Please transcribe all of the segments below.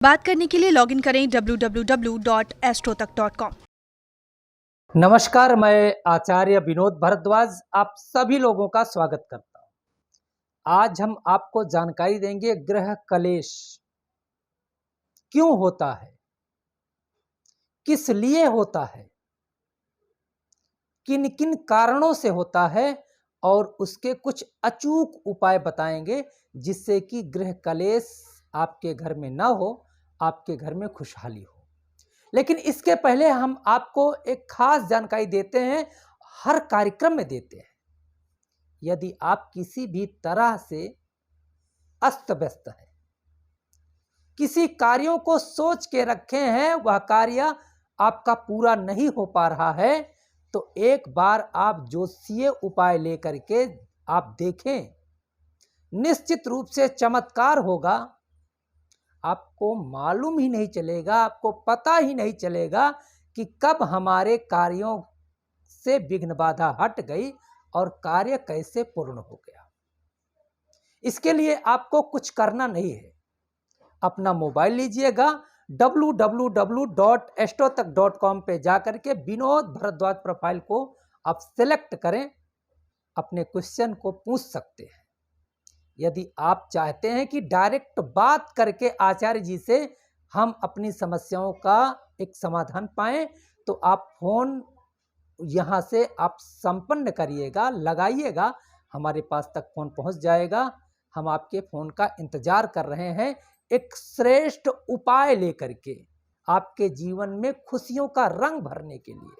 बात करने के लिए लॉगिन करें www.astrotak.com। नमस्कार, मैं आचार्य विनोद भारद्वाज आप सभी लोगों का स्वागत करता हूं। आज हम आपको जानकारी देंगे ग्रह कलेश क्यों होता है, किस लिए होता है, किन किन कारणों से होता है और उसके कुछ अचूक उपाय बताएंगे जिससे कि ग्रह कलेश आपके घर में ना हो, आपके घर में खुशहाली हो। लेकिन इसके पहले हम आपको एक खास जानकारी देते हैं, हर कार्यक्रम में देते हैं। यदि आप किसी भी तरह से अस्त व्यस्त हैं, किसी कार्यों को सोच के रखे हैं, वह कार्य आपका पूरा नहीं हो पा रहा है, तो एक बार आप ज्योतिषीय उपाय लेकर के आप देखें, निश्चित रूप से चमत्कार होगा। आपको मालूम ही नहीं चलेगा, आपको पता ही नहीं चलेगा कि कब हमारे कार्यों से विघ्न बाधा हट गई और कार्य कैसे पूर्ण हो गया। इसके लिए आपको कुछ करना नहीं है, अपना मोबाइल लीजिएगा, www.astrotak.com पे जाकर के विनोद भारद्वाज प्रोफाइल को आप सेलेक्ट करें, अपने क्वेश्चन को पूछ सकते हैं। यदि आप चाहते हैं कि डायरेक्ट बात करके आचार्य जी से हम अपनी समस्याओं का एक समाधान पाएं, तो आप फोन यहां से आप संपन्न करिएगा, लगाइएगा, हमारे पास तक फोन पहुंच जाएगा। हम आपके फोन का इंतजार कर रहे हैं, एक श्रेष्ठ उपाय लेकर के आपके जीवन में खुशियों का रंग भरने के लिए।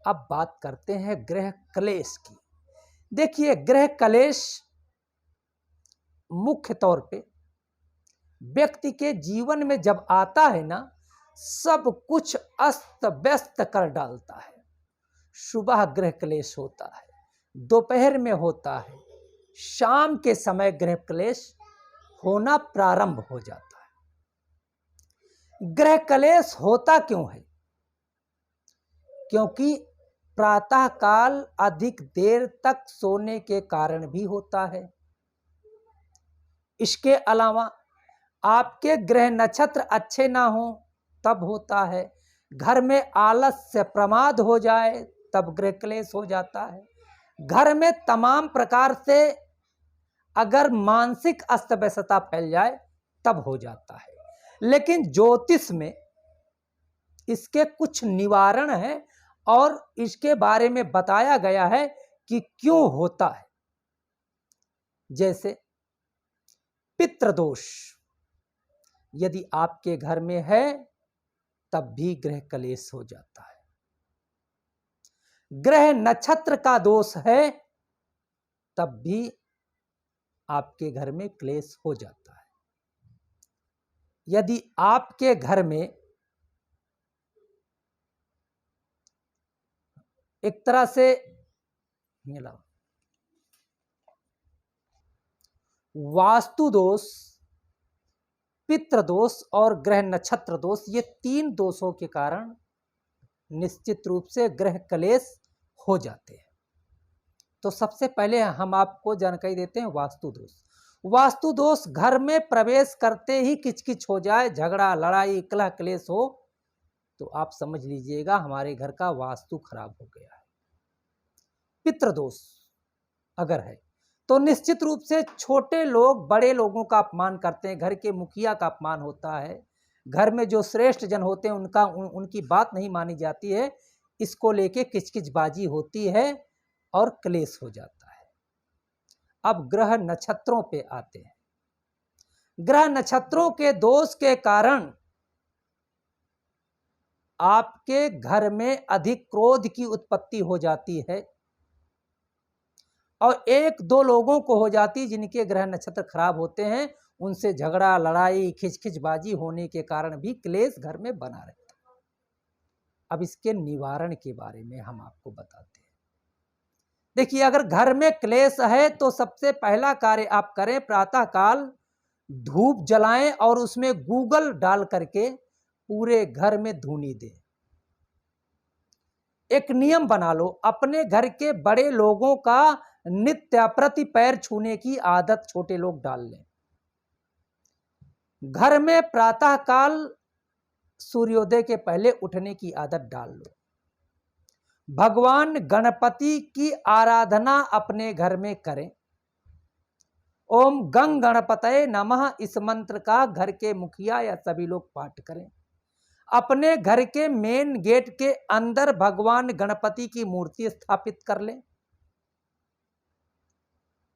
अब बात करते हैं ग्रह कलेश की। देखिए, ग्रह कलेश मुख्य तौर पे व्यक्ति के जीवन में जब आता है ना, सब कुछ अस्त व्यस्त कर डालता है। सुबह ग्रह कलेश होता है, दोपहर में होता है, शाम के समय ग्रह कलेश होना प्रारंभ हो जाता है। ग्रह कलेश होता क्यों है? क्योंकि प्रातः काल अधिक देर तक सोने के कारण भी होता है। इसके अलावा आपके ग्रह नक्षत्र अच्छे ना हो तब होता है। घर में आलस्य प्रमाद हो जाए तब ग्रह क्लेश हो जाता है। घर में तमाम प्रकार से अगर मानसिक अस्तव्यस्तता फैल जाए तब हो जाता है। लेकिन ज्योतिष में इसके कुछ निवारण है और इसके बारे में बताया गया है कि क्यों होता है। जैसे पितृदोष यदि आपके घर में है तब भी ग्रह कलेश हो जाता है। ग्रह नक्षत्र का दोष है तब भी आपके घर में क्लेश हो जाता है। यदि आपके घर में एक तरह से वास्तु दोष, पितृदोष और ग्रह नक्षत्र दोष, ये तीन दोषों के कारण निश्चित रूप से ग्रह कलेश हो जाते हैं। तो सबसे पहले हम आपको जानकारी देते हैं वास्तु दोष। वास्तु दोष घर में प्रवेश करते ही किचकिच हो जाए, झगड़ा लड़ाई कलह क्लेश हो, तो आप समझ लीजिएगा हमारे घर का वास्तु खराब हो गया है। पितृदोष अगर है तो निश्चित रूप से छोटे लोग बड़े लोगों का अपमान करते हैं, घर के मुखिया का अपमान होता है, घर में जो श्रेष्ठ जन होते हैं उनकी बात नहीं मानी जाती है। इसको लेके किचकिचबाजी होती है और क्लेश हो जाता है। अब ग्रह नक्षत्रों पे आते हैं। ग्रह नक्षत्रों के दोष के कारण आपके घर में अधिक क्रोध की उत्पत्ति हो जाती है और एक दो लोगों को हो जाती जिनके ग्रह नक्षत्र खराब होते हैं, उनसे झगड़ा लड़ाई खिचखिचबाजी होने के कारण भी क्लेश घर में बना रहता है। अब इसके निवारण के बारे में हम आपको बताते हैं। देखिए, अगर घर में क्लेश है तो सबसे पहला कार्य आप करें, प्रातः काल धूप जलाएं और उसमें गूगल डाल करके पूरे घर में धूनी दें। एक नियम बना लो, अपने घर के बड़े लोगों का नित्य प्रति पैर छूने की आदत छोटे लोग डाल लें। घर में प्रातः काल सूर्योदय के पहले उठने की आदत डाल लो। भगवान गणपति की आराधना अपने घर में करें। ओम गंग गणपतये नमः इस मंत्र का घर के मुखिया या सभी लोग पाठ करें। अपने घर के मेन गेट के अंदर भगवान गणपति की मूर्ति स्थापित कर लें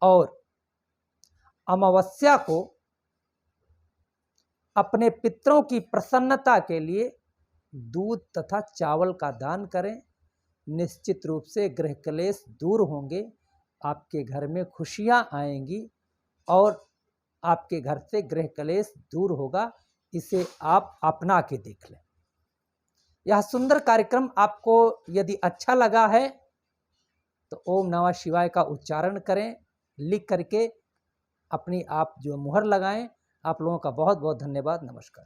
और अमावस्या को अपने पितरों की प्रसन्नता के लिए दूध तथा चावल का दान करें। निश्चित रूप से गृह क्लेश दूर होंगे, आपके घर में खुशियां आएंगी और आपके घर से गृह क्लेश दूर होगा। इसे आप अपना के देख लें। यह सुंदर कार्यक्रम आपको यदि अच्छा लगा है तो ओम नमः शिवाय का उच्चारण करें, लिख करके अपनी आप जो मुहर लगाएं। आप लोगों का बहुत बहुत धन्यवाद। नमस्कार।